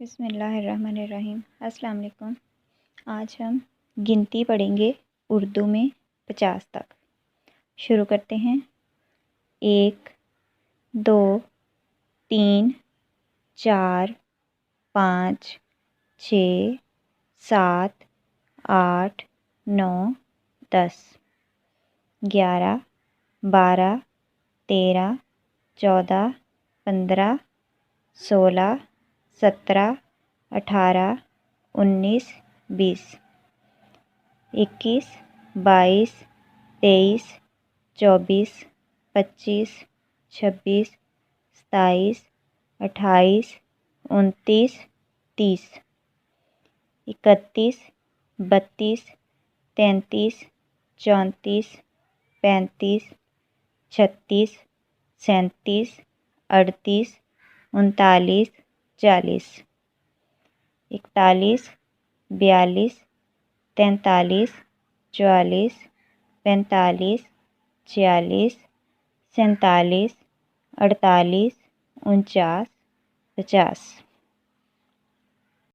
बिस्मिल्लाहिर्रहमानिर्रहीम। अस्सलाम वालेकुम। आज हम गिनती पढ़ेंगे उर्दू में 50 तक। शुरू करते हैं। 1 2 3 4 5 6 7 8 9 10 11 12 13 14 15 16 17 18 19 20 21 22 23 24 25 26 27 28 29 30 31 32 33 34 35 36 37 38 39 40 41 42 43 44 45 46 47 48 49 50